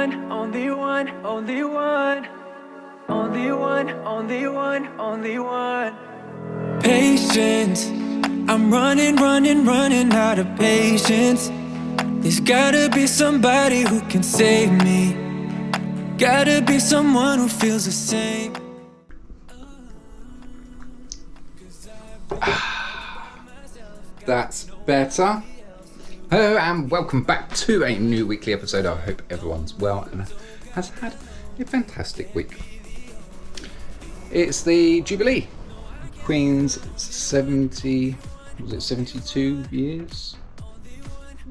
one, only one, only one. Only one, only one, only one. Patience. I'm running out of patience. There's gotta be somebody who can save me. Gotta be someone who feels the same. That's better. Hello and welcome back to a new weekly episode. I hope everyone's well and has had a fantastic week. It's the Jubilee. Queen's 72 years?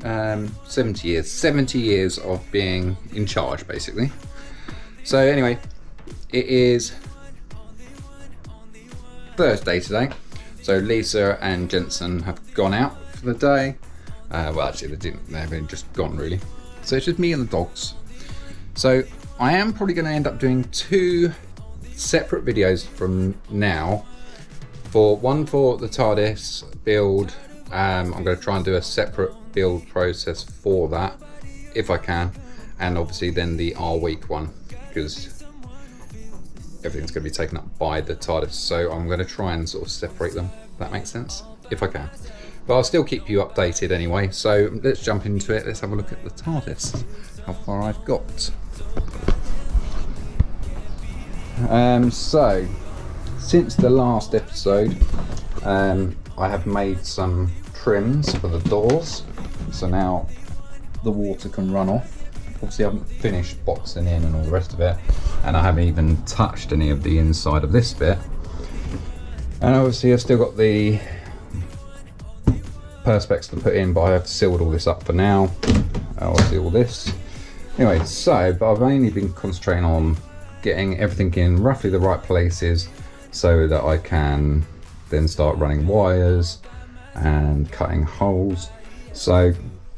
70 years of being in charge, basically. So anyway, it is Thursday today. So Lisa and Jensen have gone out for the day. Well, actually they didn't, they've just gone really. So it's just me and the dogs. So I am probably going to end up doing two separate videos from now. One for the TARDIS build. I'm going to try and do a separate build process for that, if I can. And obviously then the R week one, because everything's going to be taken up by the TARDIS. So I'm going to try and sort of separate them, if that makes sense, if I can. But I'll still keep you updated anyway. So let's jump into it. Let's have a look at the TARDIS, how far I've got. So since the last episode, I have made some trims for the doors. So now the water can run off. Obviously I haven't finished boxing in and all the rest of it. And I haven't even touched any of the inside of this bit. And obviously I've still got the perspex to put in, but I have sealed all this up for now. I'll seal this. Anyway, but I've only been concentrating on getting everything in roughly the right places so that I can then start running wires and cutting holes. So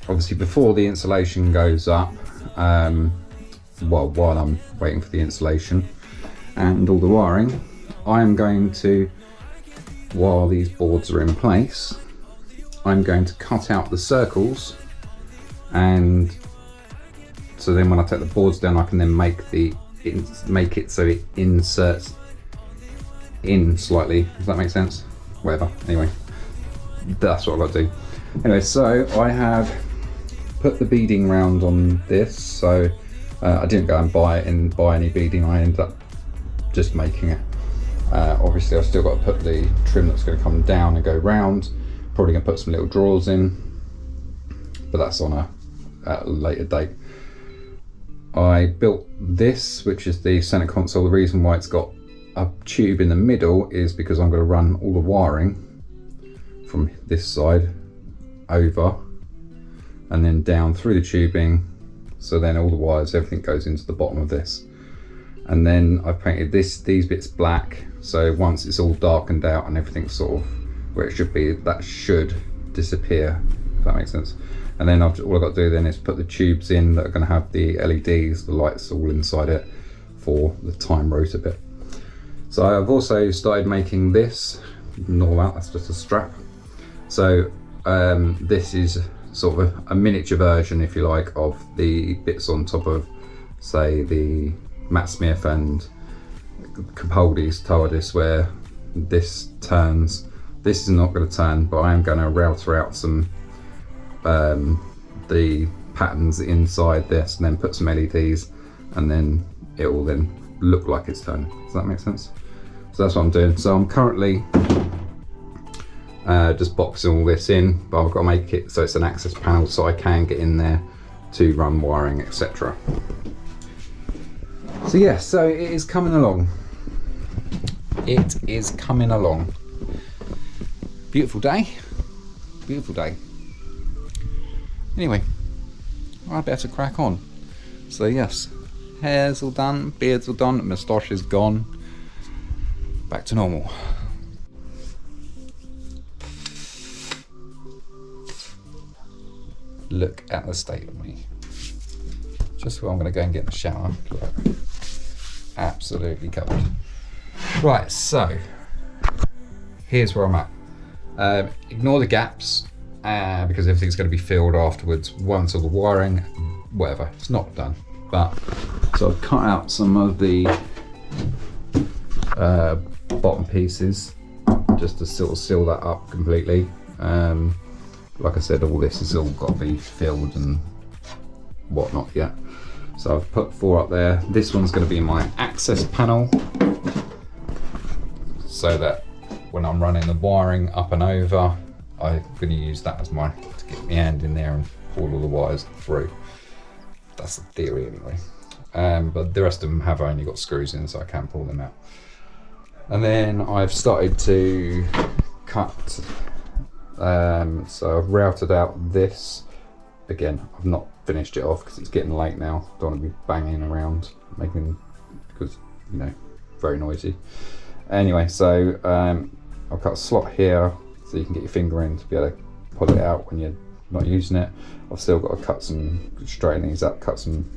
obviously before the insulation goes up, while I'm waiting for the insulation and all the wiring, I'm going to, while these boards are in place, I'm going to cut out the circles, and so then when I take the boards down I can then make it so it inserts in slightly. Does that make sense? Whatever. Anyway, that's what I've got to do. Anyway, so I have put the beading round on this. So I didn't go and buy any beading. I ended up just making it. Obviously, I've still got to put the trim that's going to come down and go round. Probably going to put some little drawers in, but that's on a later date. I built this, which is the center console. The reason why it's got a tube in the middle is because I'm going to run all the wiring from this side over and then down through the tubing, so then all the wires, everything goes into the bottom of this. And then I painted these bits black, so once it's all darkened out and everything's sort of where it should be, that should disappear, if that makes sense. And then all I've got to do then is put the tubes in that are going to have the LEDs, the lights all inside it for the time rotor bit. So I've also started making this. Ignore that, that's just a strap. So this is sort of a miniature version, if you like, of the bits on top of, say, the Matt Smith and Capaldi's TARDIS, where this turns. This is not going to turn, but I am going to router out some the patterns inside this and then put some LEDs, and then it will then look like it's turning. Does that make sense? So that's what I'm doing. So I'm currently just boxing all this in, but I've got to make it so it's an access panel so I can get in there to run wiring, etc. So yeah, so it is coming along. It is coming along. Beautiful day. Beautiful day. Anyway, I better crack on. So yes, hair's all done, beard's all done, moustache is gone. Back to normal. Look at the state of me. Just where I'm going to go and get in the shower. Absolutely covered. Right, so here's where I'm at. Ignore the gaps because everything's going to be filled afterwards once all the wiring whatever, it's not done. But so I've cut out some of the bottom pieces just to sort of seal that up completely. Like I said, all this has all got to be filled and whatnot yet. So I've put 4 up there. This one's going to be my access panel, so that when I'm running the wiring up and over, I'm going to use that as my, to get my hand in there and pull all the wires through. That's the theory anyway. But the rest of them have only got screws in, so I can pull them out. And then I've started to cut, so I've routed out this. Again, I've not finished it off because it's getting late now. Don't want to be banging around, because, you know, very noisy. Anyway, so I'll cut a slot here so you can get your finger in to be able to pull it out when you're not using it. I've still got to straighten these up, cut some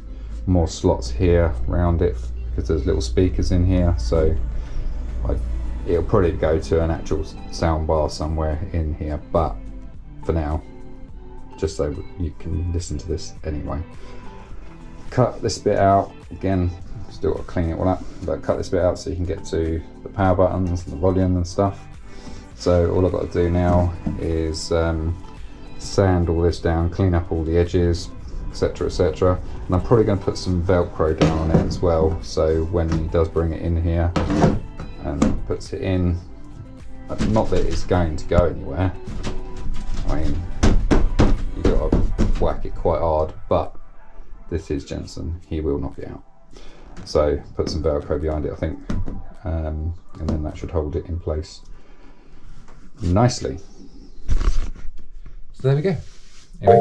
more slots here around it because there's little speakers in here, so it'll probably go to an actual sound bar somewhere in here, but for now, just so you can listen to this anyway. Cut this bit out, again, still got to clean it all up, but cut this bit out so you can get to the power buttons and the volume and stuff. So all I've got to do now is sand all this down, clean up all the edges, etc, etc. And I'm probably going to put some Velcro down on it as well, so when he does bring it in here and puts it in, not that it's going to go anywhere, I mean, you got to whack it quite hard, but this is Jensen, he will knock it out. So put some Velcro behind it, I think, and then that should hold it in place nicely. So there we go. Anyway,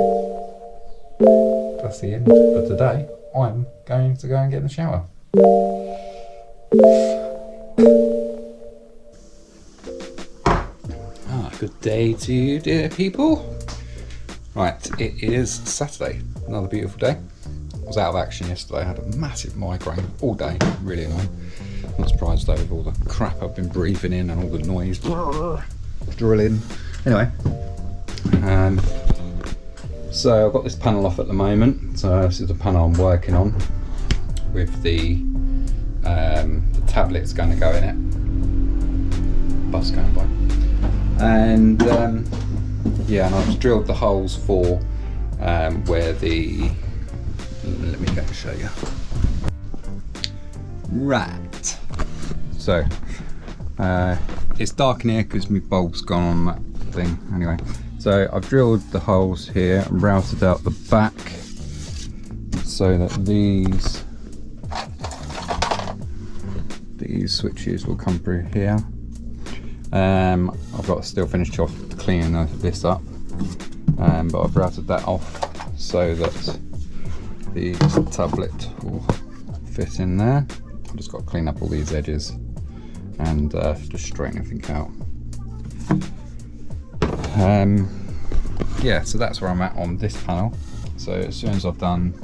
that's the end for today. I'm going to go and get in the shower. Good day to you, dear people. Right, it is Saturday, another beautiful day. I was out of action yesterday, I had a massive migraine all day, really annoying. I'm not surprised though with all the crap I've been breathing in and all the noise drilling. Anyway, so I've got this panel off at the moment. So this is the panel I'm working on with the tablets going to go in it. Bus going by. And yeah, and I've drilled the holes for where the, let me go and show you. Right, so it's dark in here because my bulb's gone on that thing. Anyway, so I've drilled the holes here and routed out the back so that these switches will come through here. I've got to still finish off cleaning this up, but I've routed that off so that the tablet will fit in there. I've just got to clean up all these edges and just straighten everything out. Yeah, so that's where I'm at on this panel. So as soon as I've done,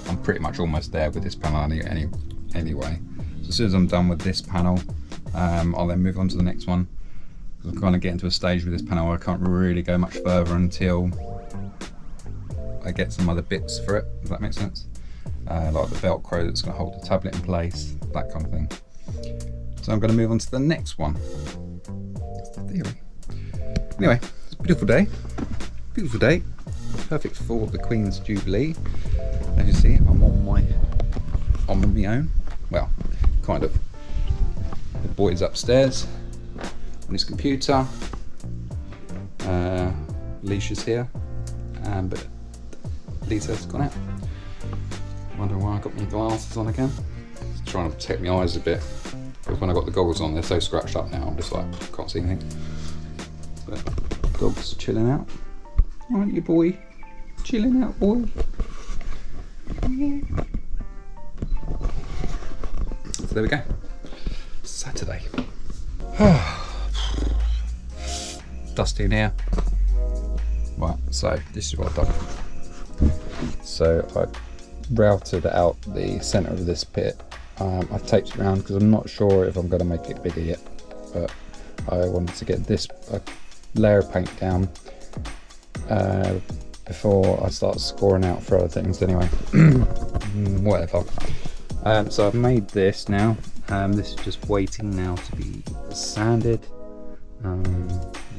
I'm pretty much almost there with this panel anyway. So as soon as I'm done with this panel, I'll then move on to the next one. I'm kind of getting to a stage with this panel where I can't really go much further until I get some other bits for it, if that makes sense. Like the Velcro that's going to hold the tablet in place, that kind of thing. So I'm going to move on to the next one. That's the theory. Anyway, it's a beautiful day. Beautiful day. Perfect for the Queen's Jubilee. As you see, I'm on my own. Well, kind of. The boy's upstairs on his computer. Alicia's here, but Lisa's gone out. Wondering why I got my glasses on again. Just trying to protect my eyes a bit, because when I got the goggles on, they're so scratched up now. I'm just like, can't see anything. But dog's chilling out. Aren't you, boy? Chilling out, boy. Yeah. So there we go. Saturday. Dusty in here. Right, so this is what I've done. So I routed out the centre of this pit. I've taped it around because I'm not sure if I'm going to make it bigger yet, but I wanted to get this layer of paint down before I start scoring out for other things anyway. Whatever. So I've made this now. This is just waiting now to be sanded.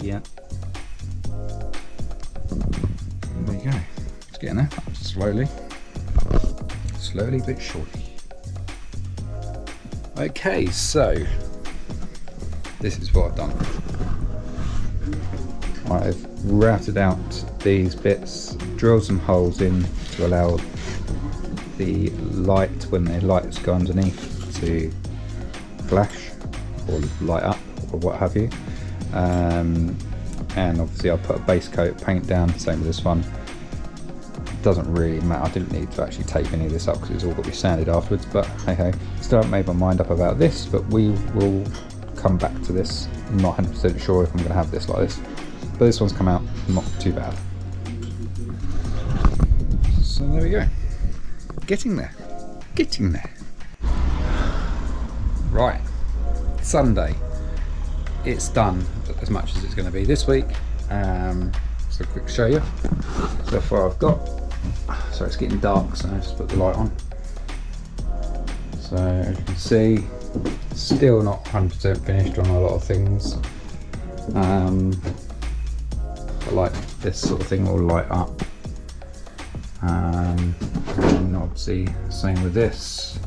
Yeah. There you go. It's getting there. Slowly but surely. Okay, so this is what I've done. I've routed out these bits, drilled some holes in to allow the light, when the lights go underneath, to flash or light up or what have you. And obviously I put a base coat paint down, same with this one. Doesn't really matter, I didn't need to actually tape any of this up because it's all got to be sanded afterwards, but hey ho. Still haven't made my mind up about this, but we will come back to this. I'm not 100% sure if I'm going to have this like this, but this one's come out not too bad. So there we go. Getting there. Right, Sunday. It's done as much as it's going to be this week. So quick show you. So far I've got, so it's getting dark, so I just put the light on. So as you can see, still not 100% finished on a lot of things. But like this sort of thing will light up. And obviously same with this.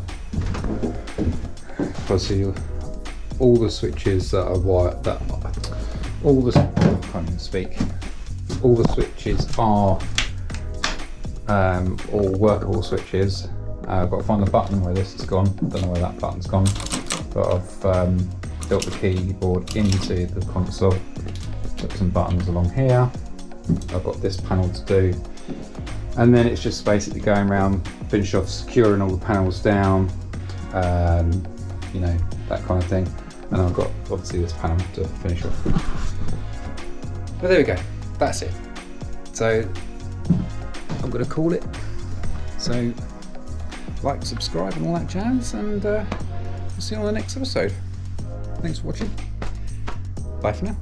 Obviously all the switches that are wired, all the switches are all workable switches. I've got to find the button where this has gone. Don't know where that button's gone, but I've built the keyboard into the console. Put some buttons along here. I've got this panel to do, and then it's just basically going around, finish off securing all the panels down, you know, that kind of thing. And I've got obviously this panel to finish off. But there we go, that's it. So I'm going to call it. So like, subscribe and all that jazz, and we'll see you on the next episode. Thanks for watching. Bye for now.